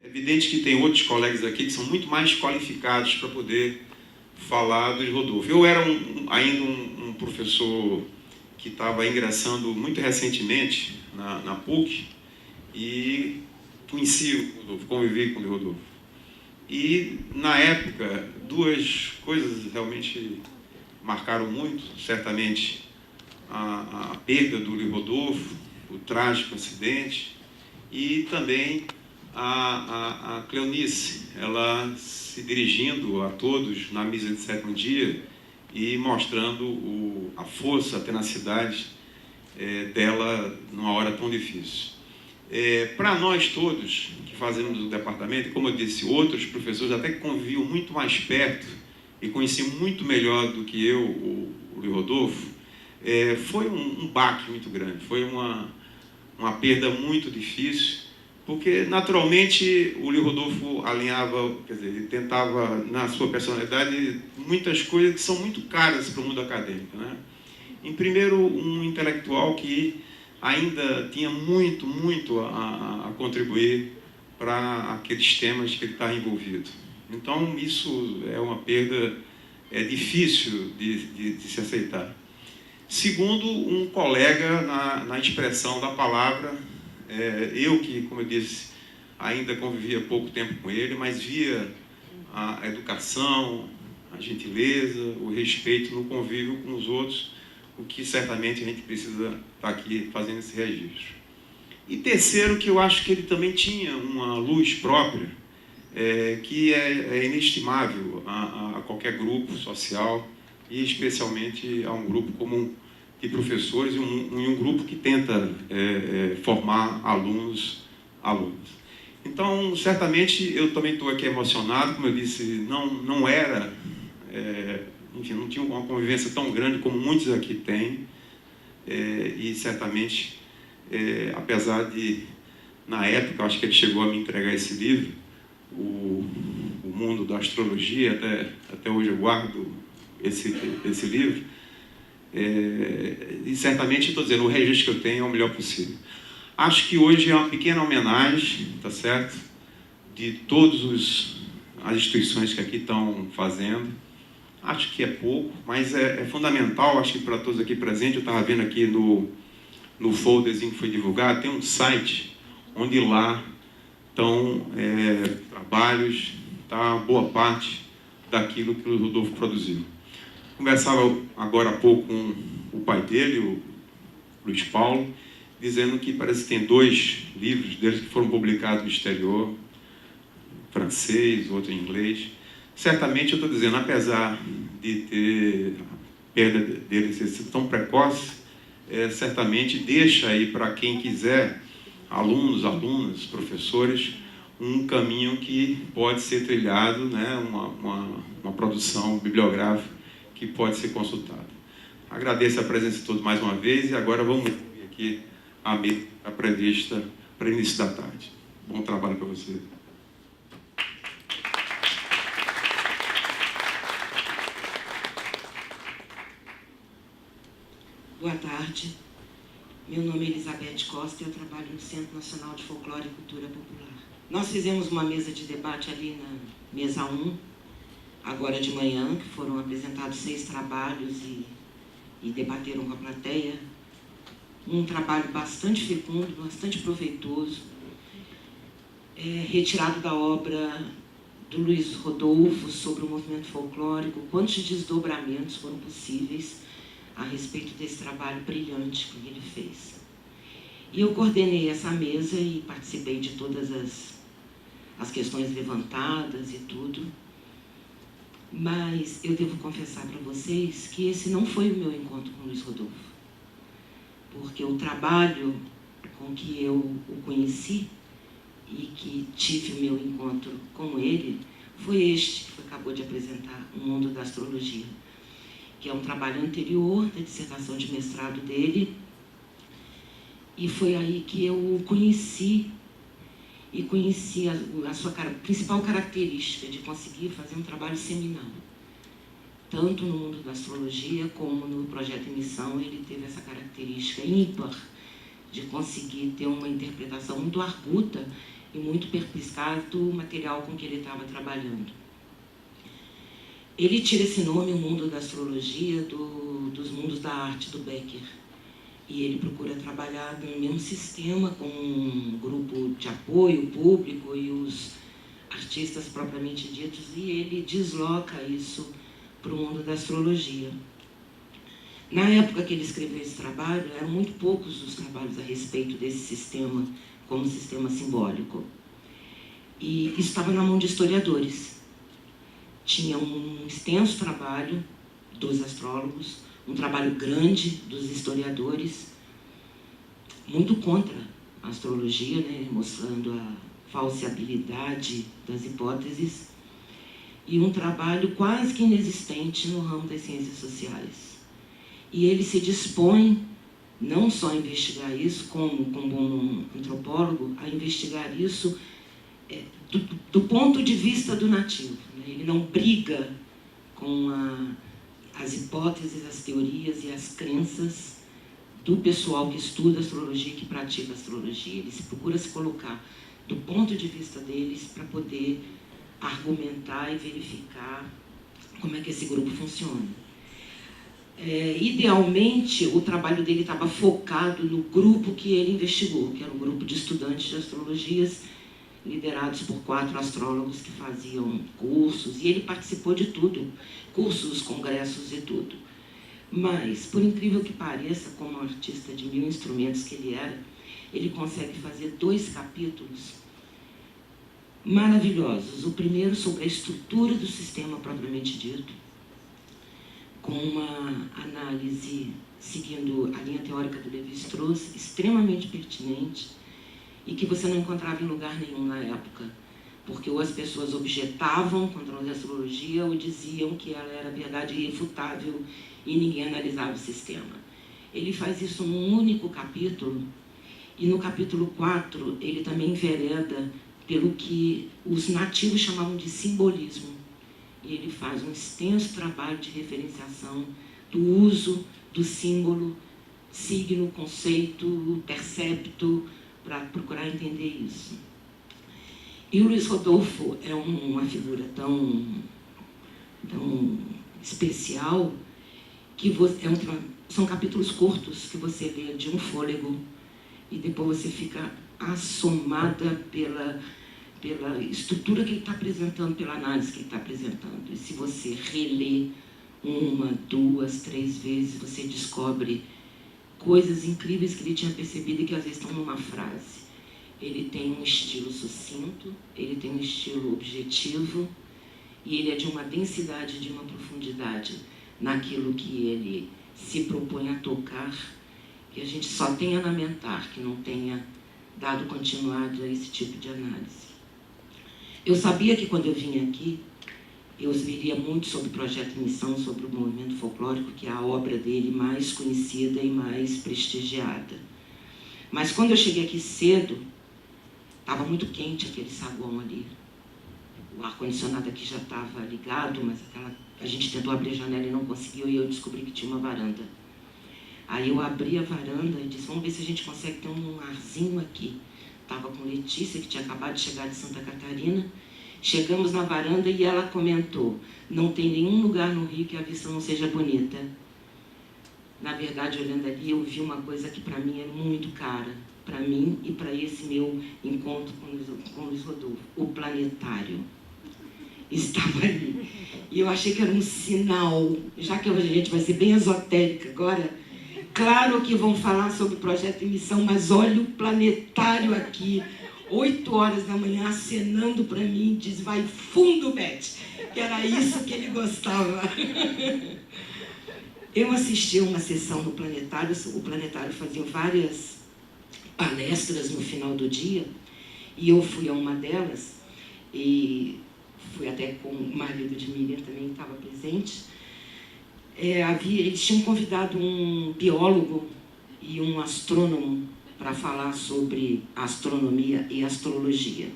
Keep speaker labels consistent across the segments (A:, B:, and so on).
A: É evidente que tem outros colegas aqui que são muito mais qualificados para poder falar do Rodolfo. Eu era ainda um professor que estava ingressando muito recentemente na PUC e conheci o Rodolfo, convivi com o Rodolfo. E, na época, duas coisas realmente marcaram muito, certamente a perda do Luiz Rodolfo, o trágico acidente, e também a Cleonice, ela se dirigindo a todos na missa de sétimo dia e mostrando a força, a tenacidade dela numa hora tão difícil. Para nós todos que fazemos o departamento, e como eu disse, outros professores até que conviviam muito mais perto e conheciam muito melhor do que eu o Luiz Rodolfo, foi um baque muito grande, foi uma perda muito difícil, porque naturalmente o Luiz Rodolfo alinhava, quer dizer, ele tentava na sua personalidade muitas coisas que são muito caras para o mundo acadêmico, né? Em primeiro, um intelectual que ainda tinha muito a contribuir para aqueles temas que ele está envolvido. Então, isso é uma perda difícil de se aceitar. Segundo, um colega na expressão da palavra, eu que, como eu disse, ainda convivia pouco tempo com ele, mas via a educação, a gentileza, o respeito no convívio com os outros, o que certamente a gente precisa estar aqui fazendo esse registro. E terceiro, que eu acho que ele também tinha uma luz própria, que é inestimável a qualquer grupo social, e especialmente a um grupo comum de professores e um grupo que tenta formar alunos. Então, certamente, eu também estou aqui emocionado, como eu disse, não era... enfim, não tinha uma convivência tão grande como muitos aqui têm, e certamente, apesar de, na época, acho que ele chegou a me entregar esse livro, o Mundo da Astrologia, até hoje eu guardo esse livro, e certamente, estou dizendo, o registro que eu tenho é o melhor possível. Acho que hoje é uma pequena homenagem, tá certo, de todas as instituições que aqui estão fazendo. Acho que é pouco, mas é fundamental, acho que para todos aqui presentes. Eu estava vendo aqui no folderzinho que foi divulgado, tem um site onde lá estão trabalhos, tá, boa parte daquilo que o Rodolfo produziu. Conversava agora há pouco com o pai dele, o Luiz Paulo, dizendo que parece que tem 2 livros deles que foram publicados no exterior, francês, outro em inglês. Certamente, eu estou dizendo, apesar de ter a perda dele ser tão precoce, certamente deixa aí para quem quiser, alunos, alunas, professores, um caminho que pode ser trilhado, né, uma produção bibliográfica que pode ser consultada. Agradeço a presença de todos mais uma vez e agora vamos ouvir aqui a mesa prevista para início da tarde. Bom trabalho para vocês.
B: Boa tarde, meu nome é Elizabeth Costa e eu trabalho no Centro Nacional de Folclore e Cultura Popular. Nós fizemos uma mesa de debate ali na mesa 1, agora de manhã, que foram apresentados 6 trabalhos e debateram com a plateia. Um trabalho bastante fecundo, bastante proveitoso, retirado da obra do Luiz Rodolfo sobre o movimento folclórico, quantos desdobramentos foram possíveis a respeito desse trabalho brilhante que ele fez. E eu coordenei essa mesa e participei de todas as questões levantadas e tudo, mas eu devo confessar para vocês que esse não foi o meu encontro com o Luiz Rodolfo, porque o trabalho com que eu o conheci e que tive o meu encontro com ele foi este que acabou de apresentar, O Mundo da Astrologia, que é um trabalho anterior da dissertação de mestrado dele, e foi aí que eu o conheci, e conheci a sua principal característica de conseguir fazer um trabalho seminal. Tanto no mundo da astrologia como no projeto em missão, ele teve essa característica ímpar de conseguir ter uma interpretação muito arguta e muito perspicaz do material com que ele estava trabalhando. Ele tira esse nome, o mundo da astrologia, dos mundos da arte do Becker. E ele procura trabalhar no mesmo sistema, com um grupo de apoio público e os artistas propriamente ditos, e ele desloca isso para o mundo da astrologia. Na época que ele escreveu esse trabalho, eram muito poucos os trabalhos a respeito desse sistema como sistema simbólico. E isso estava na mão de historiadores. Tinha um extenso trabalho dos astrólogos, um trabalho grande dos historiadores, muito contra a astrologia, né, mostrando a falseabilidade das hipóteses, e um trabalho quase que inexistente no ramo das ciências sociais. E ele se dispõe não só a investigar isso, como um antropólogo, a investigar isso do ponto de vista do nativo. Né? Ele não briga com as hipóteses, as teorias e as crenças do pessoal que estuda astrologia e que pratica astrologia. Ele procura se colocar do ponto de vista deles para poder argumentar e verificar como é que esse grupo funciona. Idealmente, o trabalho dele estava focado no grupo que ele investigou, que era um grupo de estudantes de astrologias, liderados por 4 astrólogos que faziam cursos, e ele participou de tudo, cursos, congressos e tudo. Mas, por incrível que pareça, como artista de 1000 instrumentos que ele era, ele consegue fazer 2 capítulos maravilhosos. O primeiro sobre a estrutura do sistema propriamente dito, com uma análise seguindo a linha teórica do Lévi-Strauss, extremamente pertinente, e que você não encontrava em lugar nenhum na época, porque ou as pessoas objetavam contra a astrologia ou diziam que ela era verdade irrefutável e ninguém analisava o sistema. Ele faz isso num único capítulo, e no capítulo 4 ele também envereda pelo que os nativos chamavam de simbolismo. E ele faz um extenso trabalho de referenciação do uso do símbolo, signo, conceito, percepto, para procurar entender isso. E o Luiz Rodolfo é uma figura tão especial que são capítulos curtos que você lê de um fôlego e depois você fica assomada pela estrutura que ele está apresentando, pela análise que ele está apresentando. E se você relê 1, 2, 3 vezes, você descobre coisas incríveis que ele tinha percebido e que às vezes estão numa frase. Ele tem um estilo sucinto, ele tem um estilo objetivo, e ele é de uma densidade, de uma profundidade naquilo que ele se propõe a tocar, que a gente só tem a lamentar que não tenha dado continuidade a esse tipo de análise. Eu sabia que quando eu vim aqui, eu ouviria muito sobre o Projeto Missão, sobre o movimento folclórico, que é a obra dele mais conhecida e mais prestigiada. Mas quando eu cheguei aqui cedo, estava muito quente aquele saguão ali. O ar-condicionado aqui já estava ligado, mas a gente tentou abrir a janela e não conseguiu, e eu descobri que tinha uma varanda. Aí eu abri a varanda e disse, vamos ver se a gente consegue ter um arzinho aqui. Estava com Letícia, que tinha acabado de chegar de Santa Catarina. Chegamos na varanda e ela comentou, não tem nenhum lugar no Rio que a vista não seja bonita. Na verdade, olhando ali, eu vi uma coisa que para mim é muito cara, para mim e para esse meu encontro com o Luiz Rodolfo. O planetário estava ali. E eu achei que era um sinal, já que a gente vai ser bem esotérica agora. Claro que vão falar sobre o Projeto de Missão, mas olha o planetário aqui, 8 horas da manhã, acenando para mim, diz, vai fundo, Beth. Que era isso que ele gostava. Eu assisti a uma sessão no planetário, o planetário fazia várias palestras no final do dia, e eu fui a uma delas, e fui até com o marido de Miriam também, que estava presente. Eles tinham convidado um biólogo e um astrônomo para falar sobre astronomia e astrologia.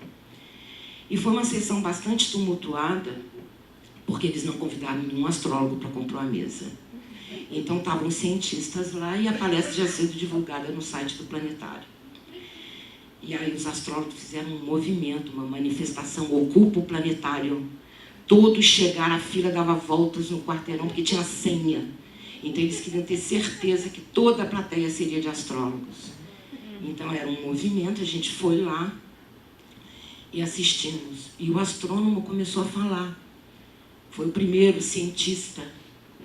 B: E foi uma sessão bastante tumultuada, porque eles não convidaram nenhum astrólogo para comprar a mesa. Então estavam cientistas lá e a palestra já sendo divulgada no site do planetário. E aí os astrólogos fizeram um movimento, uma manifestação, ocupa o planetário. Todos chegaram, a fila dava voltas no quarteirão, porque tinha senha. Então eles queriam ter certeza que toda a plateia seria de astrólogos. Então era um movimento, a gente foi lá e assistimos. E o astrônomo começou a falar. Foi o primeiro cientista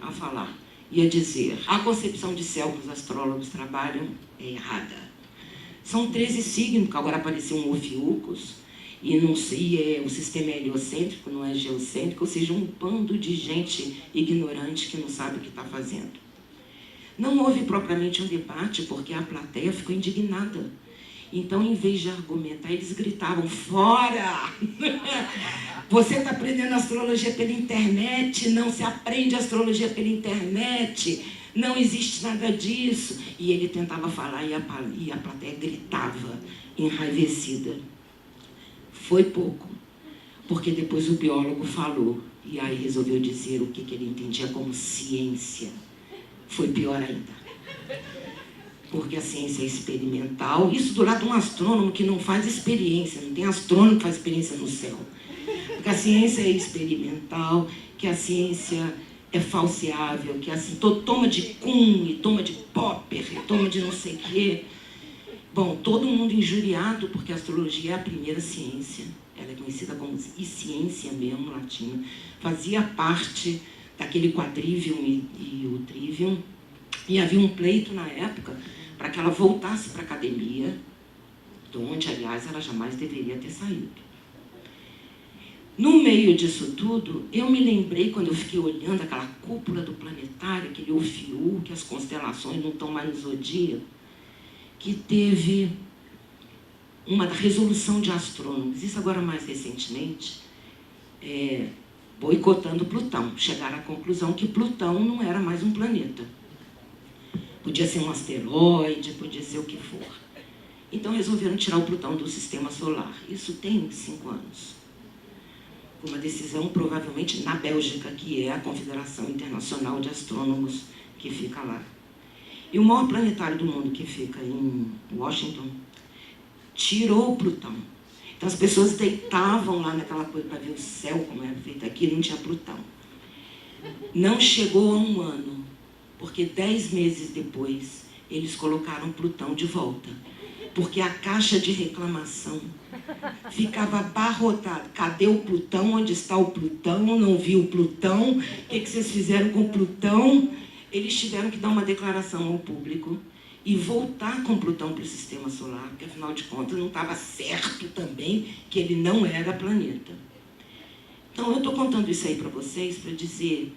B: a falar. E a dizer, a concepção de céu que os astrólogos trabalham é errada. São 13 signos, que agora apareceu um Ophiuchus, e não sei, o sistema é heliocêntrico, não é geocêntrico, ou seja, um bando de gente ignorante que não sabe o que está fazendo. Não houve propriamente um debate, porque a plateia ficou indignada. Então, em vez de argumentar, eles gritavam, fora! Você está aprendendo astrologia pela internet, não se aprende astrologia pela internet, não existe nada disso. E ele tentava falar e a plateia gritava, enraivecida. Foi pouco, porque depois o biólogo falou, e aí resolveu dizer o que ele entendia como ciência. Foi pior ainda. Porque a ciência é experimental, isso do lado de um astrônomo que não faz experiência, não tem astrônomo que faz experiência no céu. Porque a ciência é experimental, que a ciência é falseável, que assim, toma de Kuhn, e toma de Popper, e toma de não sei o quê. Bom, todo mundo injuriado, porque a astrologia é a primeira ciência. Ela é conhecida como ciência mesmo, latina. Fazia parte daquele quadrivium e o trivium. E havia um pleito na época para que ela voltasse para a academia, de onde, aliás, ela jamais deveria ter saído. No meio disso tudo, eu me lembrei, quando eu fiquei olhando aquela cúpula do planetário, aquele Ophiuchus, que as constelações não estão mais no zodíaco, que teve uma resolução de astrônomos, isso agora mais recentemente, boicotando Plutão. Chegaram à conclusão que Plutão não era mais um planeta. Podia ser um asteroide, podia ser o que for. Então resolveram tirar o Plutão do sistema solar. Isso tem 5 anos. Uma decisão provavelmente na Bélgica, que é a Confederação Internacional de Astrônomos, que fica lá. E o maior planetário do mundo, que fica em Washington, tirou o Plutão. Então as pessoas deitavam lá naquela coisa para ver o céu, como era feito aqui, não tinha Plutão. Não chegou a 1 ano, porque 10 meses depois eles colocaram Plutão de volta. Porque a caixa de reclamação ficava abarrotada. Cadê o Plutão? Onde está o Plutão? Não vi o Plutão. O que vocês fizeram com o Plutão? Eles tiveram que dar uma declaração ao público e voltar com Plutão para o sistema solar, porque, afinal de contas, não estava certo também que ele não era planeta. Então, eu estou contando isso aí para vocês para dizer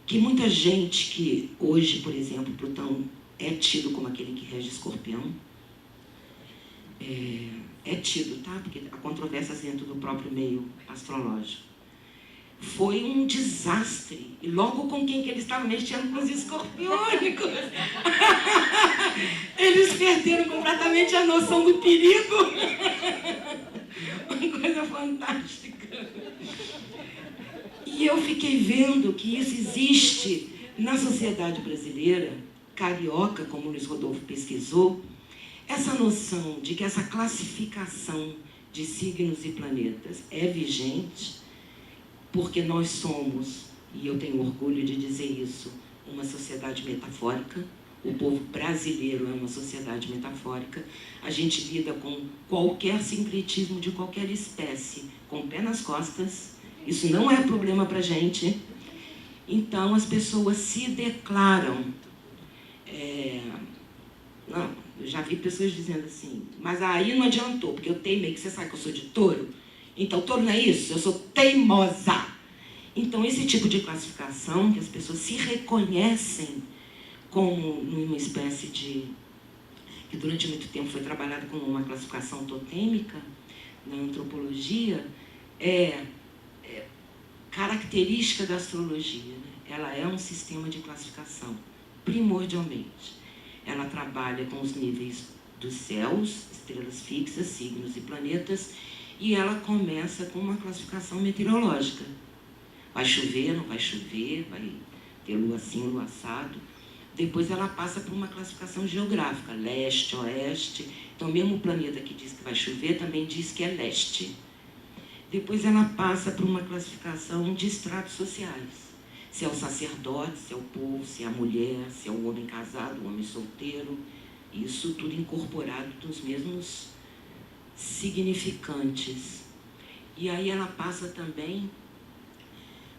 B: que muita gente que hoje, por exemplo, Plutão é tido como aquele que rege Escorpião, é tido, tá? Porque há controvérsias dentro do próprio meio astrológico. Foi um desastre. E logo com quem que eles estavam mexendo, com os escorpiônicos. Eles perderam completamente a noção do perigo. Uma coisa fantástica. E eu fiquei vendo que isso existe na sociedade brasileira, carioca, como o Luiz Rodolfo pesquisou, essa noção de que essa classificação de signos e planetas é vigente, porque nós somos, e eu tenho orgulho de dizer isso, uma sociedade metafórica. O povo brasileiro é uma sociedade metafórica. A gente lida com qualquer sincretismo de qualquer espécie, com o pé nas costas. Isso não é problema para a gente. Então, as pessoas se declaram... Não, eu já vi pessoas dizendo assim, mas aí não adiantou, porque eu teimei, que você sabe que eu sou de touro. Então, touro não é isso? Eu sou teimosa. Então, esse tipo de classificação, que as pessoas se reconhecem como uma espécie de... que durante muito tempo foi trabalhado como uma classificação totêmica na antropologia, é característica da astrologia, né? Ela é um sistema de classificação, primordialmente. Ela trabalha com os níveis dos céus, estrelas fixas, signos e planetas, e ela começa com uma classificação meteorológica. Vai chover, não vai chover, vai ter lua assim, lua assado. Depois ela passa por uma classificação geográfica, leste, oeste. Então, mesmo o planeta que diz que vai chover, também diz que é leste. Depois ela passa por uma classificação de estratos sociais. Se é o sacerdote, se é o povo, se é a mulher, se é o homem casado, o homem solteiro. Isso tudo incorporado dos mesmos significantes. E aí ela passa também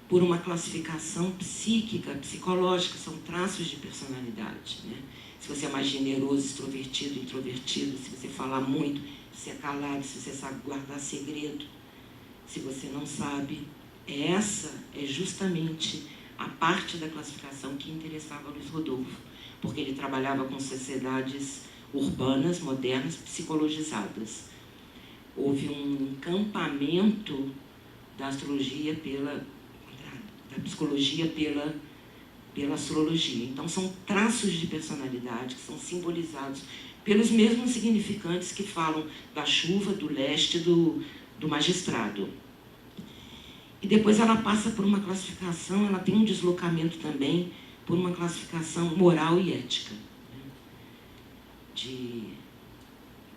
B: por uma classificação psíquica, psicológica, são traços de personalidade, né? Se você é mais generoso, extrovertido, introvertido, se você fala muito, se você é calado, se você sabe guardar segredo, se você não sabe. Essa é justamente a parte da classificação que interessava a Luiz Rodolfo, porque ele trabalhava com sociedades urbanas, modernas, psicologizadas. Houve um encampamento da astrologia da psicologia pela astrologia. Então, são traços de personalidade que são simbolizados pelos mesmos significantes que falam da chuva, do leste, do magistrado. E depois ela passa por uma classificação, ela tem um deslocamento também por uma classificação moral e ética.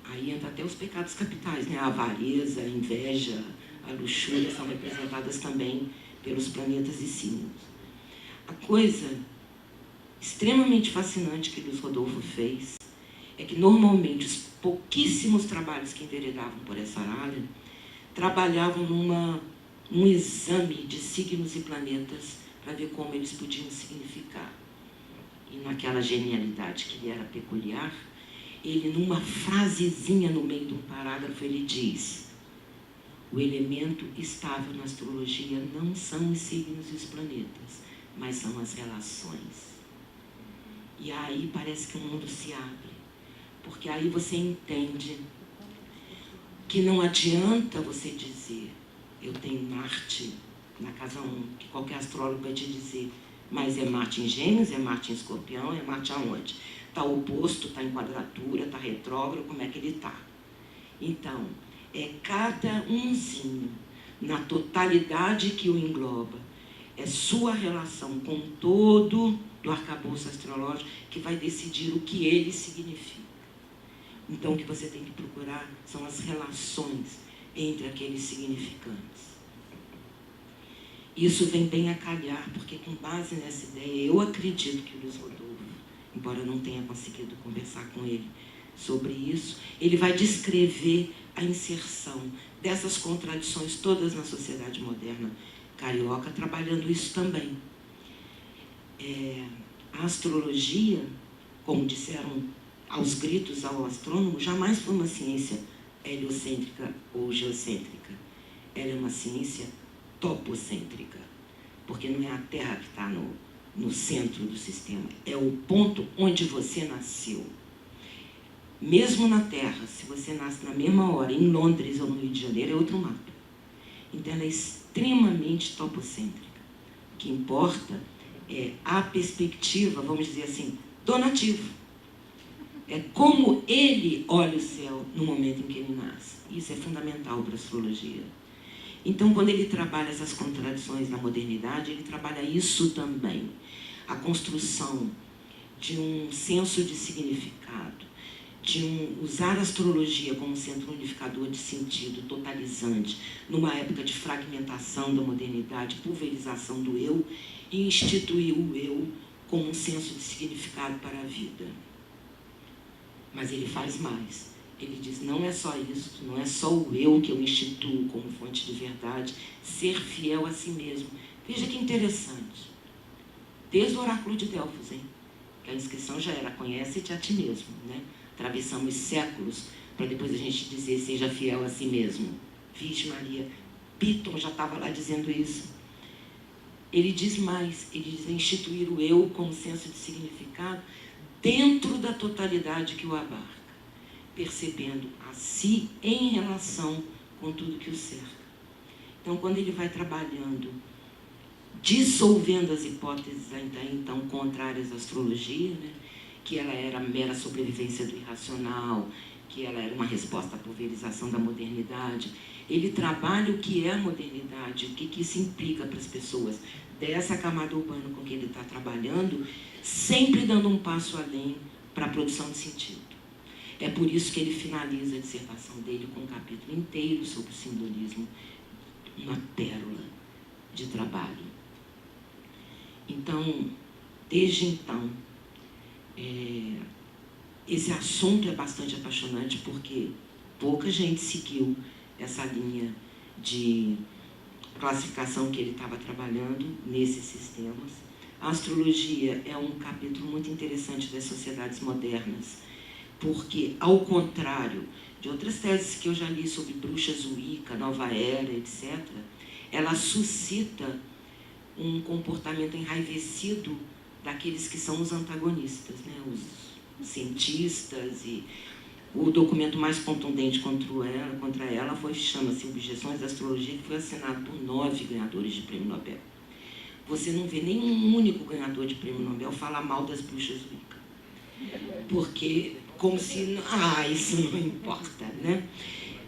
B: Aí entra até os pecados capitais, né? A avareza, a inveja, a luxúria são representadas também pelos planetas e signos. A coisa extremamente fascinante que Luiz Rodolfo fez é que, normalmente, os pouquíssimos trabalhos que enveredavam por essa área trabalhavam num exame de signos e planetas para ver como eles podiam significar. E naquela genialidade que lhe era peculiar, ele, numa frasezinha no meio de um parágrafo, ele diz: o elemento estável na astrologia não são os signos e os planetas, mas são as relações. E aí parece que o mundo se abre, porque aí você entende que não adianta você dizer: eu tenho Marte na casa 1, que qualquer astrólogo vai te dizer, mas é Marte em Gêmeos, é Marte em Escorpião, é Marte aonde? Está oposto, está em quadratura, está retrógrado, como é que ele está? Então, é cada umzinho, na totalidade que o engloba, é sua relação com todo do arcabouço astrológico que vai decidir o que ele significa. Então, o que você tem que procurar são as relações entre aqueles significantes. Isso vem bem a calhar, porque com base nessa ideia, eu acredito que o Luiz Rodolfo, embora eu não tenha conseguido conversar com ele sobre isso, ele vai descrever a inserção dessas contradições todas na sociedade moderna carioca, trabalhando isso também. A astrologia, como disseram aos gritos ao astrônomo, jamais foi uma ciência heliocêntrica ou geocêntrica. Ela é uma ciência topocêntrica, porque não é a Terra que está no centro do sistema, é o ponto onde você nasceu. Mesmo na Terra, se você nasce na mesma hora, em Londres ou no Rio de Janeiro, é outro mapa. Então, ela é extremamente topocêntrica. O que importa é a perspectiva, vamos dizer assim, do nativo. É como ele olha o céu no momento em que ele nasce. Isso é fundamental para a astrologia. Então, quando ele trabalha essas contradições na modernidade, ele trabalha isso também. A construção de um senso de significado, de usar a astrologia como centro unificador de sentido, totalizante, numa época de fragmentação da modernidade, pulverização do eu, e instituir o eu como um senso de significado para a vida. Mas ele faz mais. Ele diz, não é só isso, não é só o eu que eu instituo como fonte de verdade, ser fiel a si mesmo. Veja que interessante. Desde o oráculo de Delfos, hein? Que a inscrição já era, conhece-te a ti mesmo, né? Atravessamos séculos para depois a gente dizer, seja fiel a si mesmo. Vixe Maria, Piton já estava lá dizendo isso. Ele diz mais, ele diz instituir o eu como senso de significado dentro da totalidade que o abarca, percebendo a si em relação com tudo que o cerca. Então, quando ele vai trabalhando, dissolvendo as hipóteses então contrárias à astrologia, né, que ela era mera sobrevivência do irracional, que ela era uma resposta à pulverização da modernidade. Ele trabalha o que é a modernidade, o que isso implica para as pessoas dessa camada urbana com que ele está trabalhando, sempre dando um passo além para a produção de sentido. É por isso que ele finaliza a dissertação dele com um capítulo inteiro sobre o simbolismo, uma pérola de trabalho. Então, desde então, esse assunto é bastante apaixonante porque pouca gente seguiu essa linha de classificação que ele estava trabalhando nesses sistemas. A astrologia é um capítulo muito interessante das sociedades modernas, porque, ao contrário de outras teses que eu já li sobre bruxas Wicca, Nova Era, etc., ela suscita um comportamento enraivecido daqueles que são os antagonistas, né? Os cientistas. E o documento mais contundente contra ela chama-se Objeções à Astrologia, que foi assinado por 9 ganhadores de prêmio Nobel. Você não vê nenhum único ganhador de prêmio Nobel falar mal das bruxas Wicca, porque como se isso não importa, né?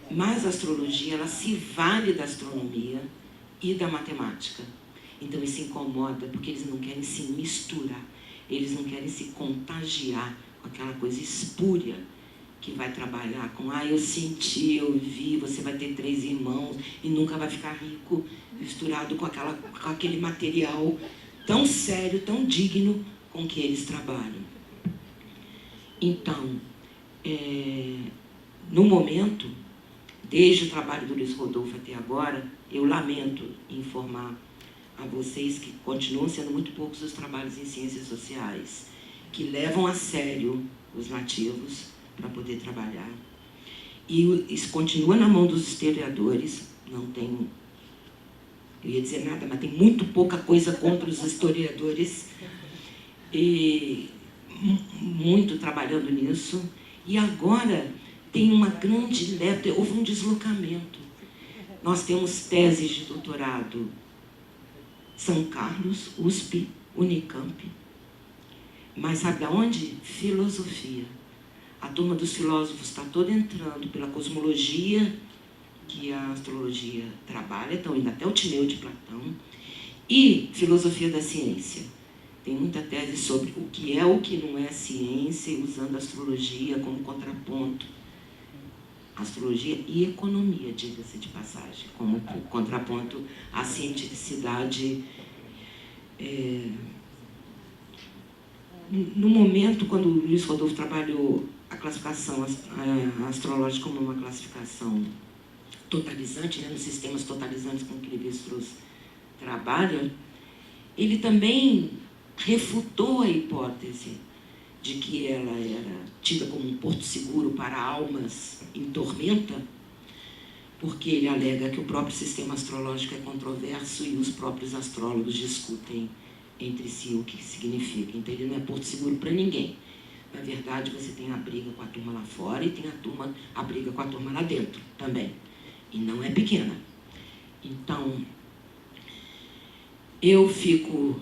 B: Mas a astrologia, ela se vale da astronomia e da matemática. Então isso incomoda, porque eles não querem se misturar, eles não querem se contagiar com aquela coisa espúria que vai trabalhar com, eu senti, eu vi, você vai ter 3 irmãos e nunca vai ficar rico, misturado com aquele material tão sério, tão digno com que eles trabalham. Então, no momento, desde o trabalho do Luiz Rodolfo até agora, eu lamento informar a vocês que continuam sendo muito poucos os trabalhos em ciências sociais que levam a sério os nativos para poder trabalhar. E isso continua na mão dos historiadores, não tem, eu ia dizer nada, mas tem muito pouca coisa contra os historiadores, e muito trabalhando nisso. E agora tem uma grande leva, houve um deslocamento. Nós temos teses de doutorado São Carlos, USP, Unicamp, mas sabe aonde? Filosofia. A turma dos filósofos está toda entrando pela cosmologia que a astrologia trabalha, estão indo até o Timeu de Platão, e filosofia da ciência. Tem muita tese sobre o que é o que não é ciência, usando a astrologia como contraponto. Astrologia e economia, diga-se de passagem, como contraponto à cientificidade. No momento, quando o Luiz Rodolfo trabalhou a classificação astrológica como uma classificação totalizante, né, nos sistemas totalizantes com que Lévi-Strauss trabalha, ele também refutou a hipótese de que ela era tida como um porto seguro para almas em tormenta, porque ele alega que o próprio sistema astrológico é controverso e os próprios astrólogos discutem entre si o que significa. Então ele não é porto seguro para ninguém. Na verdade, você tem a briga com a turma lá fora e tem a briga com a turma lá dentro também. E não é pequena. Então, eu fico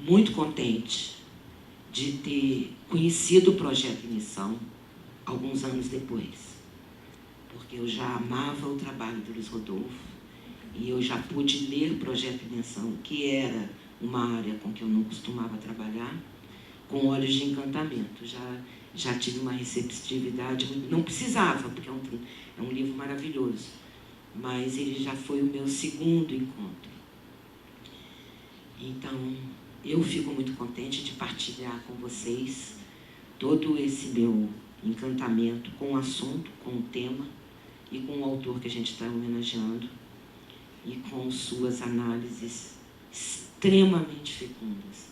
B: muito contente de ter conhecido o projeto em missão alguns anos depois, porque eu já amava o trabalho do Luiz Rodolfo e eu já pude ler o projeto em missão, que era uma área com que eu não costumava trabalhar, com olhos de encantamento. Já tive uma receptividade, não precisava, porque é um livro maravilhoso, mas ele já foi o meu segundo encontro. Então, eu fico muito contente de partilhar com vocês todo esse meu encantamento com o assunto, com o tema e com o autor que a gente está homenageando e com suas análises extremamente fecundas,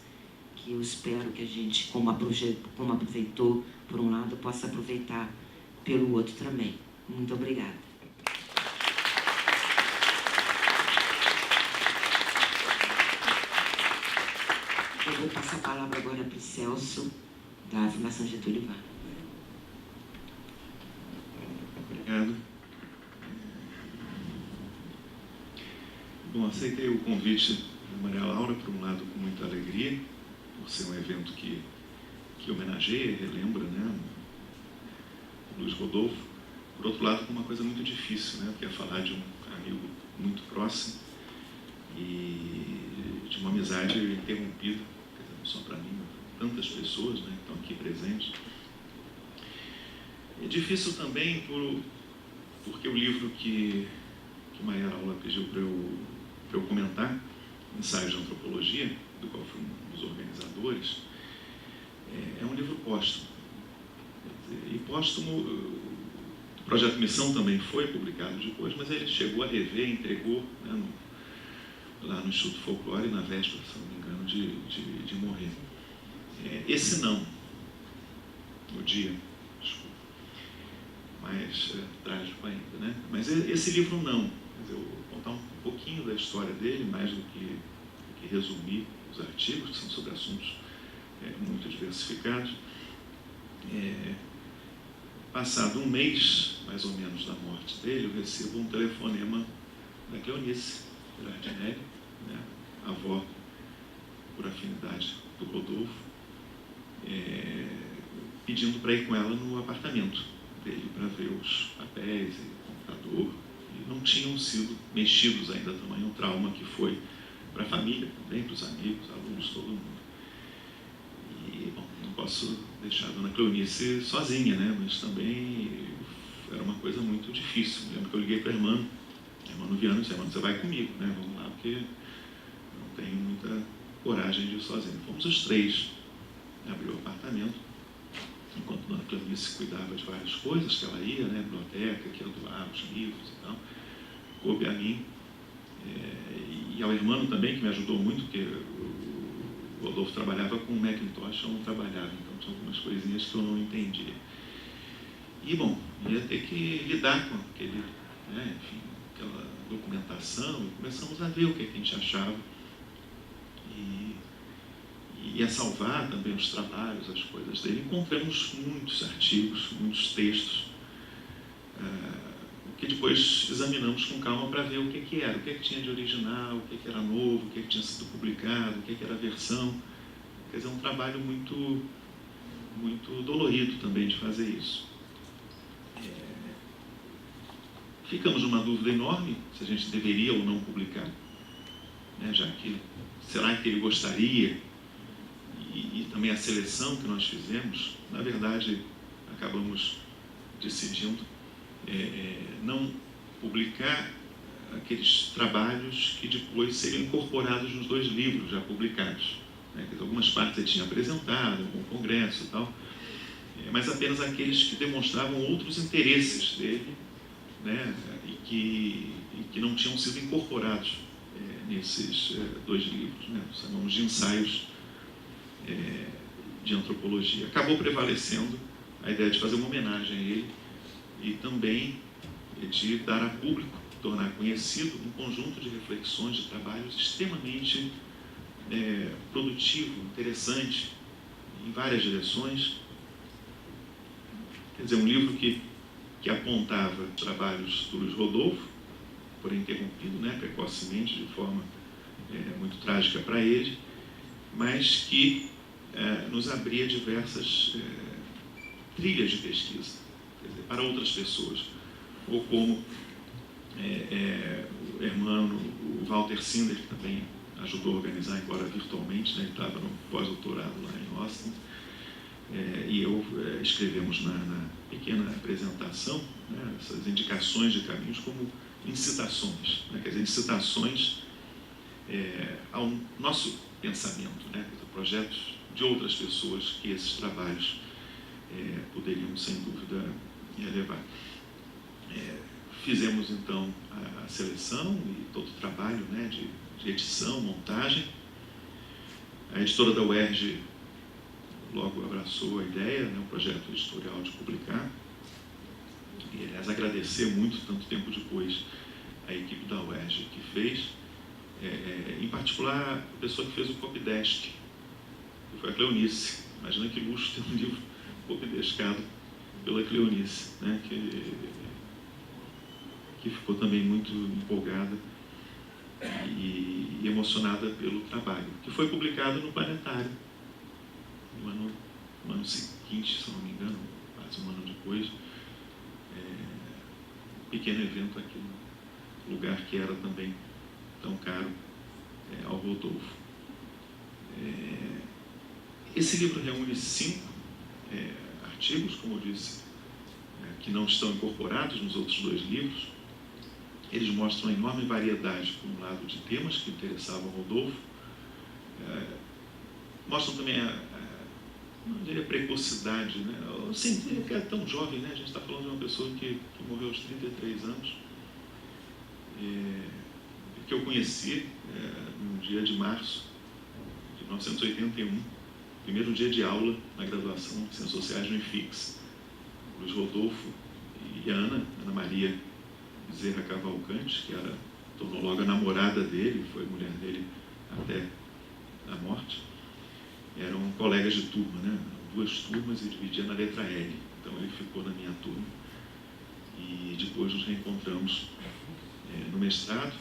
B: que eu espero que a gente, como aproveitou por um lado, possa aproveitar pelo outro também. Muito obrigada. Eu vou passar a palavra agora para o Celso, da Fundação Getúlio Vargas.
C: Obrigado. Bom, aceitei o convite da Maria Laura, por um lado, com muita alegria, por ser um evento que homenageia e relembra, né, Luiz Rodolfo, por outro lado, com uma coisa muito difícil, né? Que é falar de um amigo muito próximo e de uma amizade interrompida, quer dizer, não só para mim, mas tantas pessoas, né, que estão aqui presentes. É difícil também porque o livro que Maiara Aula pediu para eu comentar, Ensaios de Antropologia, do qual fui um dos organizadores, é um livro póstumo. E póstumo, o Projeto Missão também foi publicado depois, mas ele chegou a rever, entregou, né, lá no Instituto Folclore, na véspera, se não me engano, de morrer. Esse não, no dia, desculpa, mais trágico ainda, né? Mas esse livro não. Eu vou contar um pouquinho da história dele, mais do que resumir os artigos, que são sobre assuntos muito diversificados. Passado um mês, mais ou menos, da morte dele, eu recebo um telefonema da Cleonice Girardinelli, né, avó por afinidade do Rodolfo, pedindo para ir com ela no apartamento dele para ver os papéis e computador, e não tinham sido mexidos ainda, tamanho um trauma que foi para a família também, para os amigos, alunos, todo mundo. E, bom, não posso deixar a dona Cleonice sozinha, né, mas também era uma coisa muito difícil. Eu lembro que eu liguei para a irmã Viana e disse: "Irmã, você vai comigo, né? Vamos lá, porque não tenho muita coragem de ir sozinho." Fomos os três, abriu o apartamento, enquanto a dona Cleonice cuidava de várias coisas que ela ia, né, biblioteca, que ia doar os livros e tal. Coube a mim e ao irmão também, que me ajudou muito, porque o Rodolfo trabalhava com o Macintosh, eu não trabalhava, então tinha algumas coisinhas que eu não entendia. E, bom, ia ter que lidar com aquele, né, enfim, aquela documentação, e começamos a ver o que a gente achava e a salvar também os trabalhos, as coisas dele. Encontramos muitos artigos, muitos textos, que depois examinamos com calma para ver o que era, o que tinha de original, o que era novo, o que tinha sido publicado, o que era a versão. Quer dizer, um trabalho muito, muito dolorido também de fazer isso. Ficamos numa dúvida enorme se a gente deveria ou não publicar, né, já que, será que ele gostaria? E também a seleção que nós fizemos, na verdade, acabamos decidindo não publicar aqueles trabalhos que depois seriam incorporados nos 2 livros já publicados, né? Algumas partes ele tinha apresentado, algum congresso e tal, mas apenas aqueles que demonstravam outros interesses dele, né? e que não tinham sido incorporados nesses 2 livros, né? Chamamos de ensaios de antropologia. Acabou prevalecendo a ideia de fazer uma homenagem a ele e também de dar a público, tornar conhecido um conjunto de reflexões, de trabalhos extremamente produtivo, interessante, em várias direções. Quer dizer, um livro que apontava trabalhos do Luiz Rodolfo, porém interrompido, né, precocemente, de forma muito trágica para ele, mas que nos abria diversas trilhas de pesquisa, quer dizer, para outras pessoas, ou como o irmão, o Walter Sinder, que também ajudou a organizar, embora virtualmente, né, ele estava no pós-doutorado lá em Austin, e eu escrevemos na pequena apresentação, né, essas indicações de caminhos como incitações, né, quer dizer, incitações ao nosso pensamento, né, projetos de outras pessoas que esses trabalhos poderiam, sem dúvida, levar. Fizemos, então, a seleção e todo o trabalho, né, de edição, montagem. A editora da UERJ logo abraçou a ideia, né, o projeto editorial de publicar. E, aliás, agradecer muito, tanto tempo depois, a equipe da UERJ que fez, em particular a pessoa que fez o copydesk, que foi a Cleonice. Imagina que luxo ter um livro copydeskado pela Cleonice, né, que ficou também muito empolgada e emocionada pelo trabalho, que foi publicado no Planetário, no ano seguinte, se não me engano, quase um ano depois, pequeno evento aqui no lugar que era também tão caro ao Rodolfo. Esse livro reúne 5 artigos, como eu disse, que não estão incorporados nos outros 2 livros. Eles mostram uma enorme variedade, por um lado, de temas que interessavam ao Rodolfo. Mostram também não diria precocidade, né? Eu sempre que é tão jovem, né? A gente está falando de uma pessoa que morreu aos 33 anos, que eu conheci no dia de março de 1981, primeiro dia de aula na graduação de Ciências Sociais no IFIX. Luiz Rodolfo e Ana Maria Bezerra Cavalcante, que tornou logo a namorada dele, foi mulher dele até a morte, eram colegas de turma, né? 2 turmas e dividia na letra L. Então ele ficou na minha turma e depois nos reencontramos no mestrado,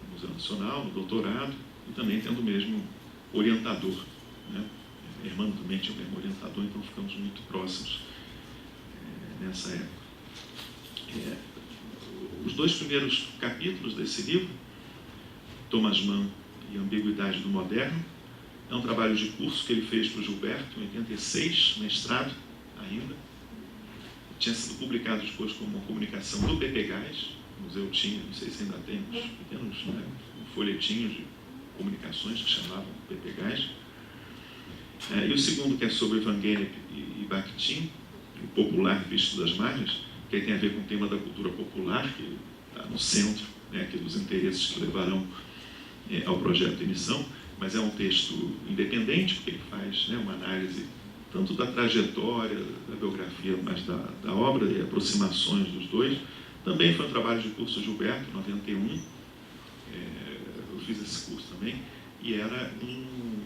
C: no Museu Nacional, no doutorado e também tendo o mesmo orientador, né? Hermandumente o mesmo orientador, então ficamos muito próximos nessa época. Os 2 primeiros capítulos desse livro, Thomas Mann e a Ambiguidade do Moderno, é um trabalho de curso que ele fez para o Gilberto em 86, mestrado ainda. Tinha sido publicado depois como uma comunicação do PP Gás. O museu tinha, não sei se ainda tem, uns pequenos folhetinhos de comunicações que chamavam PP Gás. E o segundo, que é sobre Van Gennep e Bakhtin, o popular visto das margens, que aí tem a ver com o tema da cultura popular, que está no centro, né, aqui dos interesses que levarão ao projeto de emissão. Mas é um texto independente, porque ele faz, né, uma análise tanto da trajetória, da biografia, mas da obra e aproximações dos 2. Também foi um trabalho de curso Gilberto, em 91. Eu fiz esse curso também, e era um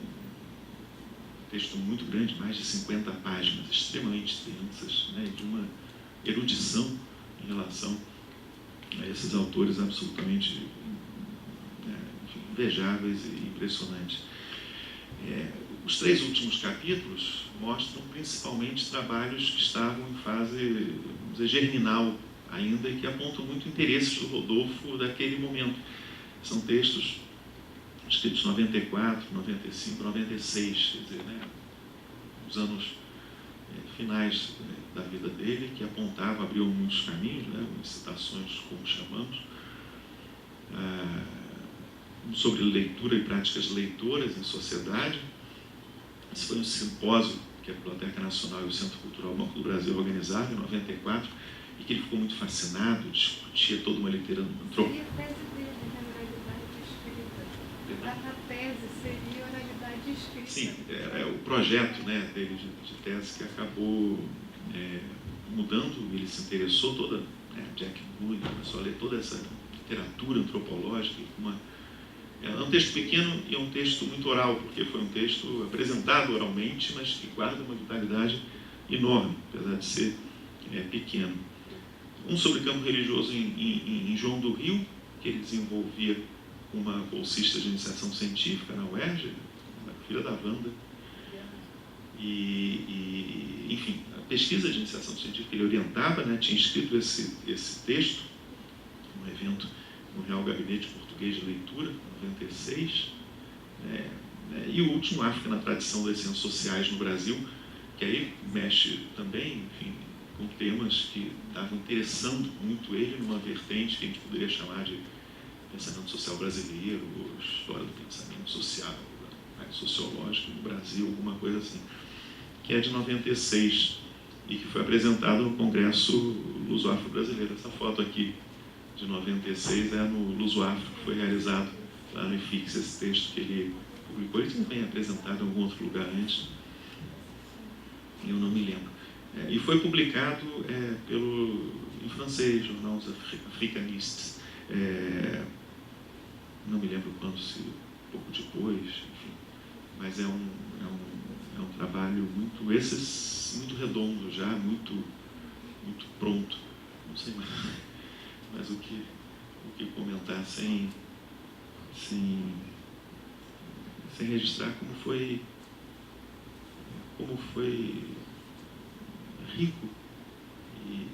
C: texto muito grande, mais de 50 páginas, extremamente densas, né, de uma erudição em relação a esses autores absolutamente invejáveis e impressionantes. Os 3 últimos capítulos mostram principalmente trabalhos que estavam em fase, vamos dizer, germinal ainda, e que apontam muito interesses do Rodolfo daquele momento. São textos escritos em 94, 95, 96, quer dizer, né, os anos finais da vida dele, que apontavam, abriam muitos caminhos, né, citações, como chamamos, sobre leitura e práticas leitoras em sociedade. Esse foi um simpósio que a Biblioteca Nacional e o Centro Cultural Banco do Brasil organizaram em 94, e que ele ficou muito fascinado, discutia toda uma literatura.
D: Seria a tese dele, na oralidade escrita. A tese seria oralidade escrita.
C: Sim, é o projeto, né, dele de tese que acabou mudando. Ele se interessou toda, Jack Moody, começou a ler toda essa literatura antropológica, é um texto pequeno e é um texto muito oral, porque foi um texto apresentado oralmente, mas que guarda uma vitalidade enorme, apesar de ser pequeno. Um sobre campo religioso em João do Rio, que ele desenvolvia uma bolsista de iniciação científica na UERJ, filha da Wanda. Enfim, a pesquisa de iniciação científica ele orientava, né, tinha escrito esse texto, um evento no Real Gabinete Português de Leitura, 96, e o último, África na Tradição das Ciências Sociais no Brasil, que aí mexe também, enfim, com temas que estavam interessando muito ele numa vertente que a gente poderia chamar de pensamento social brasileiro, ou história do pensamento social, sociológico do Brasil, alguma coisa assim, que é de 96 e que foi apresentado no Congresso Luso-Afro Brasileiro. Essa foto aqui de 96 é no Luso-Afro, que foi realizado lá no IFIX, esse texto que ele publicou. Ele também é apresentado em algum outro lugar antes, eu não me lembro. E foi publicado em francês, jornal Africanistes. Não me lembro quando, se um pouco depois, enfim. Mas é um trabalho muito redondo já, muito pronto. Não sei mais o que comentar sem registrar como foi rico e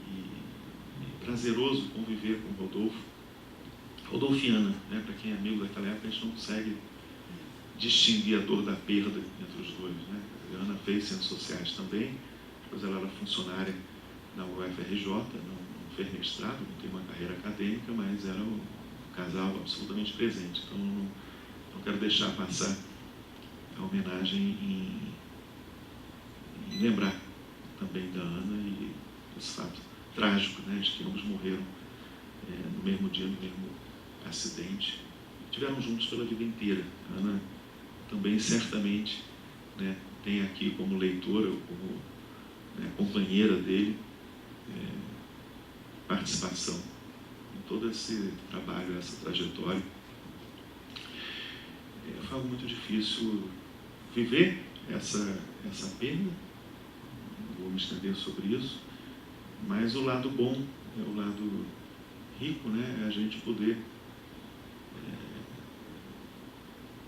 C: prazeroso conviver com o Rodolfo. Rodolfiana, né? Para quem é amigo daquela época, a gente não consegue distinguir a dor da perda entre os dois, né? A Ana fez Ciências Sociais também, depois ela era funcionária na UFRJ, não fez mestrado, não tem uma carreira acadêmica, mas era um casal absolutamente presente. Então não quero deixar passar a homenagem em lembrar também da Ana e esse fato trágico, né, de que ambos morreram no mesmo dia, no mesmo acidente. Estiveram juntos pela vida inteira. A Ana também certamente, né, tem aqui como leitora, como, né, companheira dele, participação em todo esse trabalho, essa trajetória. Foi algo muito difícil viver essa perda, não vou me estender sobre isso, mas o lado bom, o lado rico, né, é a gente poder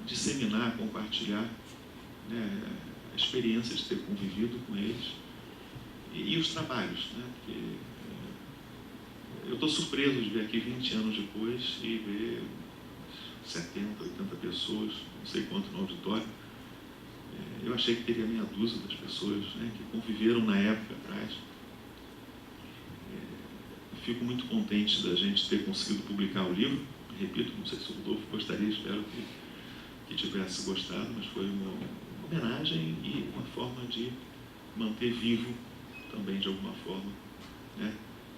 C: disseminar, compartilhar, né, a experiência de ter convivido com eles e os trabalhos, né, porque eu estou surpreso de ver aqui 20 anos depois e ver 70, 80 pessoas, não sei quanto no auditório. Eu achei que teria meia dúzia das pessoas, né, que conviveram na época atrás. Fico muito contente da gente ter conseguido publicar o livro. Repito, não sei se o Rodolfo gostaria, espero que tivesse gostado, mas foi uma homenagem e uma forma de manter vivo também, de alguma forma, né,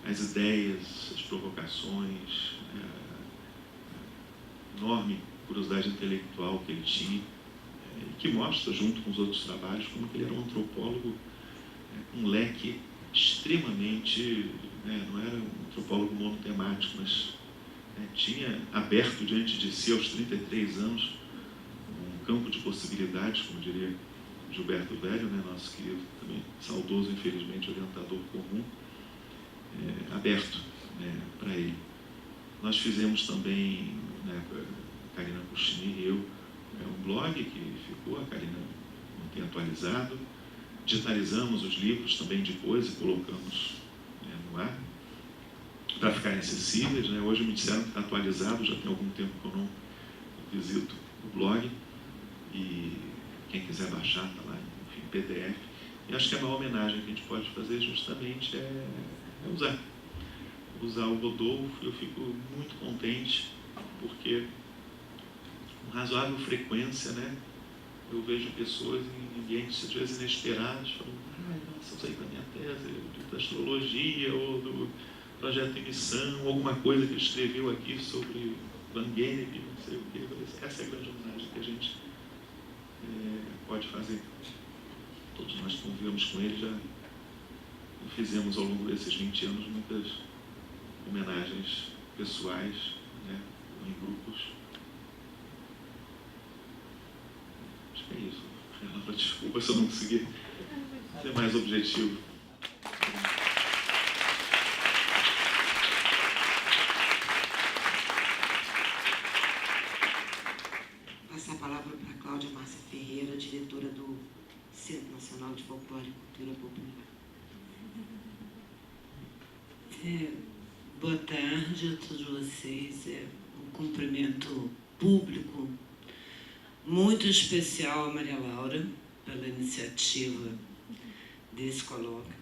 C: as ideias, as provocações, a enorme curiosidade intelectual que ele tinha, que mostra, junto com os outros trabalhos, como que ele era um antropólogo com um leque extremamente, né, não era um antropólogo monotemático, mas tinha aberto diante de si, aos 33 anos, um campo de possibilidades, como diria Gilberto Velho, né, nosso querido, também saudoso, infelizmente, orientador comum, aberto, né, para ele. Nós fizemos também, né, Karina Kuchni e eu, um blog que ficou, a Karina não tem atualizado, digitalizamos os livros também depois e colocamos, né, no ar, para ficarem acessíveis, né. Hoje me disseram que está atualizado, já tem algum tempo que eu não visito o blog, e quem quiser baixar está lá, enfim, PDF. E acho que a maior homenagem que a gente pode fazer justamente é usar o Rodolfo. Eu fico muito contente, porque com razoável frequência, né, eu vejo pessoas em ambientes às vezes inesperados, falando, nossa, usei para minha tese da astrologia, ou do projeto em missão, alguma coisa que ele escreveu aqui sobre Van Gennep, não sei o quê. Essa é a grande homenagem que a gente pode fazer. Todos nós que convivemos com ele já fizemos ao longo desses 20 anos muitas homenagens pessoais, né, em grupos. Acho que é isso. Renata, desculpa se eu não consegui ser mais objetivo.
B: Passar a palavra para a Cláudia Márcia Ferreira, diretora do Centro Nacional de Folclore e Cultura Popular.
E: Boa tarde a todos vocês. Um cumprimento público muito especial a Maria Laura pela iniciativa desse colóquio.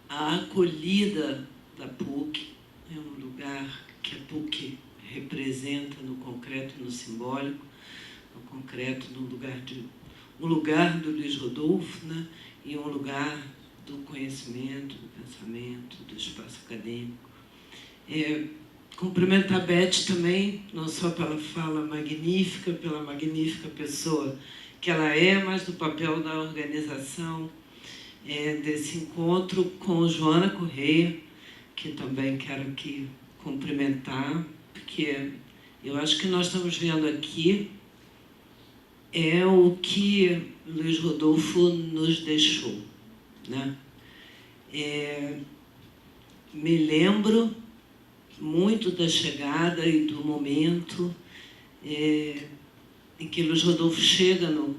E: A acolhida da PUC é um lugar que a PUC representa no concreto e no simbólico, no concreto, um lugar do Luiz Rodolfo, né, e um lugar do conhecimento, do pensamento, do espaço acadêmico. Cumprimentar a Beth também, não só pela fala magnífica, pela magnífica pessoa que ela é, mas do papel da organização desse encontro com Joana Correia, que também quero aqui cumprimentar, porque eu acho que nós estamos vendo aqui o que Luiz Rodolfo nos deixou, né? Me lembro muito da chegada e do momento em que Luiz Rodolfo chega no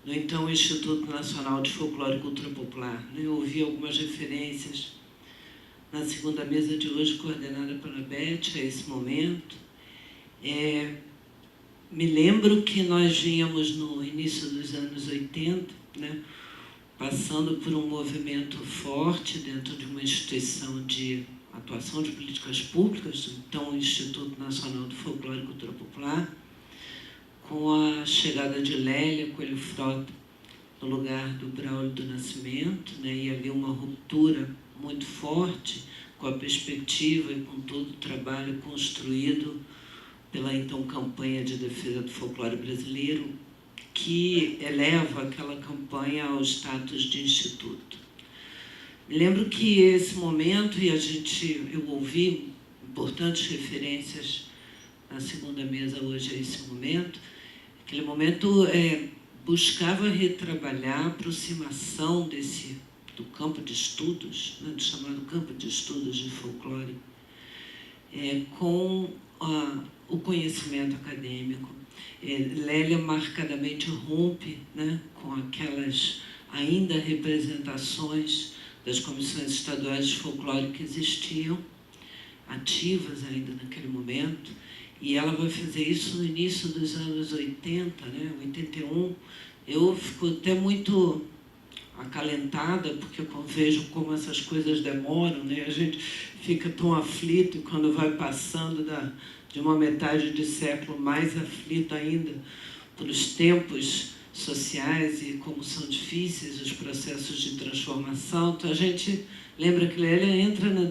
E: então Instituto Nacional de Folclore e Cultura Popular. Eu ouvi algumas referências na segunda mesa de hoje, coordenada pela Beth, a esse momento. Me lembro que nós vínhamos no início dos anos 80, né, passando por um movimento forte dentro de uma instituição de atuação de políticas públicas, então o Instituto Nacional do Folclore e Cultura Popular, com a chegada de Lélia Coelho Frota no lugar do Braulio do Nascimento, né, e havia uma ruptura muito forte com a perspectiva e com todo o trabalho construído pela então Campanha de Defesa do Folclore Brasileiro, que eleva aquela campanha ao status de instituto. Me lembro que esse momento, e eu ouvi importantes referências na segunda mesa hoje a esse momento, aquele momento buscava retrabalhar a aproximação do campo de estudos, né, do chamado campo de estudos de folclore, com o conhecimento acadêmico. Lélia marcadamente rompe, né, com aquelas ainda representações das comissões estaduais de folclore que existiam, ativas ainda naquele momento, e ela vai fazer isso no início dos anos 80, né, 81. Eu fico até muito acalentada, porque eu vejo como essas coisas demoram, né? A gente fica tão aflito, e quando vai passando de uma metade de século, mais aflito ainda pelos tempos sociais e como são difíceis os processos de transformação. Então a gente lembra que Lélia entra no